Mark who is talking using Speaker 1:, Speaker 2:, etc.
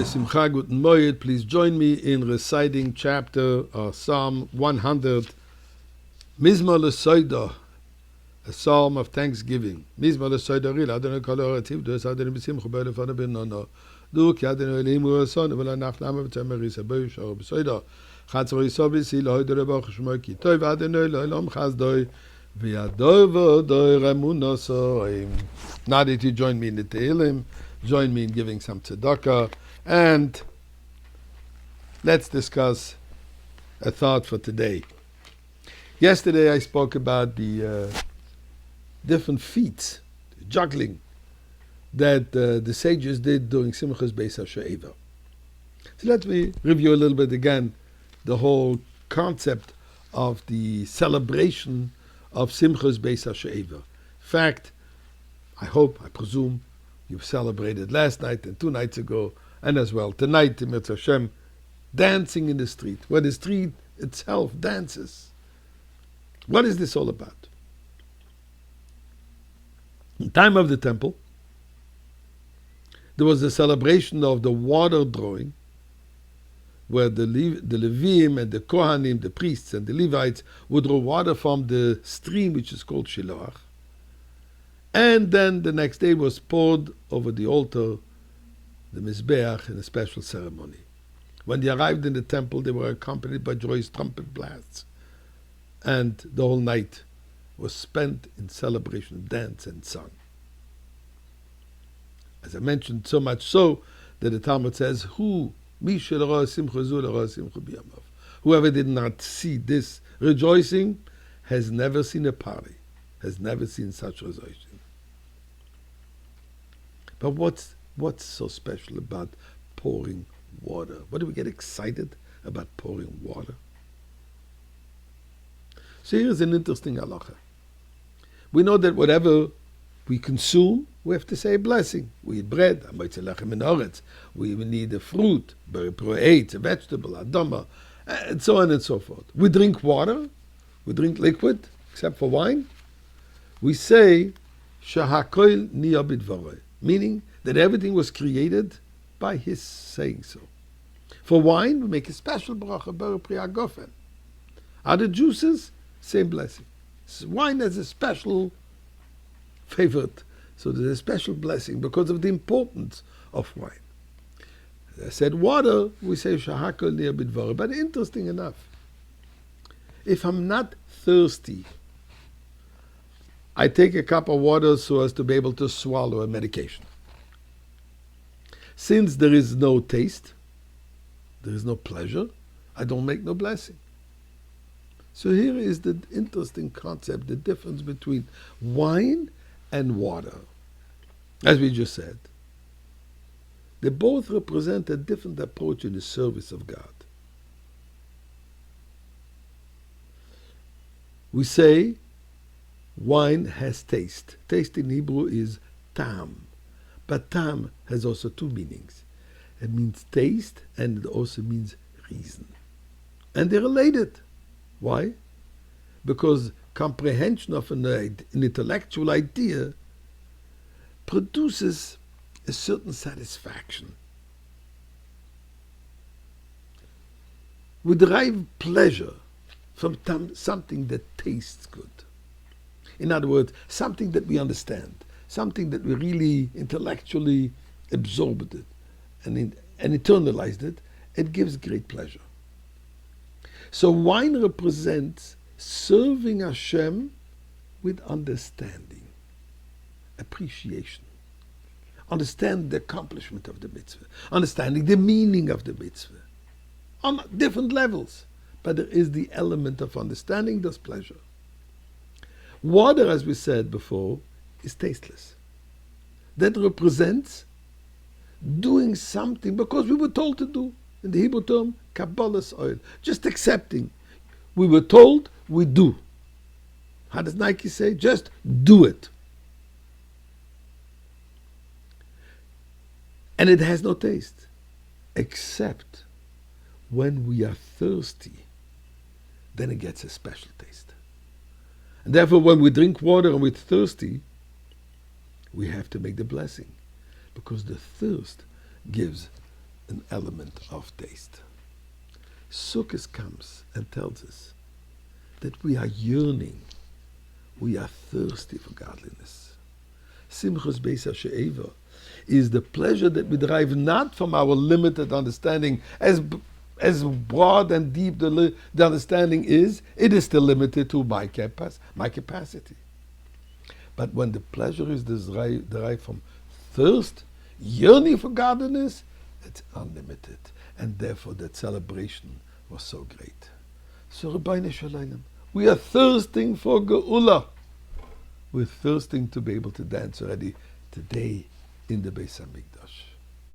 Speaker 1: Simcha, guten Moed. Please join me in reciting chapter Psalm 100, Mizmor L'Soida, a psalm of thanksgiving. Mizmor L'Soida Ril, Adonai Kol Ha'arativ, Du Es Adonai B'Simcha B'Elefana B'Nono, Du Ki Adonai Eloheinu Rason, V'Lanach Nama V'Tzamer Yisabeu Shor B'Soida, Chatzor Yisov B'Si, L'Hoi Dore Baruch Shmo Ki Tov Adonai L'Olam Chazdoi, V'Yadoi V'Odoi Ramunosoi. Now that you join me in the Tehillim, join me in giving some tzedakah, and let's discuss a thought for today. Yesterday I spoke about the different feats, juggling, that the sages did during Simchas Beis HaShe'eva. So let me review a little bit again the whole concept of the celebration of Simchas Beis HaShe'eva. In fact, I presume, you've celebrated last night and 2 nights ago, and as well tonight, in Mitzvah Hashem, dancing in the street, where the street itself dances. What is this all about? In the time of the temple, there was a celebration of the water drawing, where the Levim and the Kohanim, the priests and the Levites, would draw water from the stream which is called Shiloach. And then the next day was poured over the altar, the Mizbeach, in a special ceremony. When they arrived in the temple, they were accompanied by joyous trumpet blasts. And the whole night was spent in celebration, dance and song. As I mentioned, so much so that the Talmud says, whoever did not see this rejoicing has never seen a party, has never seen such rejoicing. But what's so special about pouring water? Why do we get excited about pouring water? So here is an interesting halacha. We know that whatever we consume, we have to say a blessing. We eat bread, we need a fruit, a vegetable, adama, and so on and so forth. We drink water, we drink liquid, except for wine. We say, Shahakol niya bidvaroi, meaning that everything was created by his saying so. For wine, we make a special bracha, ber pri hagofen. Other juices, same blessing. Wine has a special favorite, so there's a special blessing because of the importance of wine. As I said, water, we say shahakol niya bidvaroi. But interesting enough, if I'm not thirsty, I take a cup of water so as to be able to swallow a medication. Since there is no taste, there is no pleasure, I don't make no blessing. So here is the interesting concept, the difference between wine and water. As we just said, they both represent a different approach in the service of God. We say wine has taste. Taste in Hebrew is tam. But tam has also 2 meanings. It means taste and it also means reason. And they're related. Why? Because comprehension of an intellectual idea produces a certain satisfaction. We derive pleasure from something that tastes good. In other words, something that we understand, something that we really intellectually absorbed it and internalized it, it gives great pleasure. So wine represents serving Hashem with understanding, appreciation, understand the accomplishment of the mitzvah, understanding the meaning of the mitzvah on different levels. But there is the element of understanding, there's pleasure. Water, as we said before, is tasteless. That represents doing something because we were told to do. In the Hebrew term, Kabbalah's oil. Just accepting. We were told, we do. How does Nike say? Just do it. And it has no taste. Except when we are thirsty, then it gets a special taste. And therefore, when we drink water and we're thirsty, we have to make the blessing, because the thirst gives an element of taste. Sukkot comes and tells us that we are yearning, we are thirsty for godliness. Simchas Beis HaShe'eva is the pleasure that we derive not from our limited understanding. As broad and deep the understanding is, it is still limited to my capacity. But when the pleasure is derived from thirst, yearning for godliness, it's unlimited. And therefore that celebration was so great. So Rabbeinu Shalom, we are thirsting for Geula. We're thirsting to be able to dance already today in the Beis Hamikdash.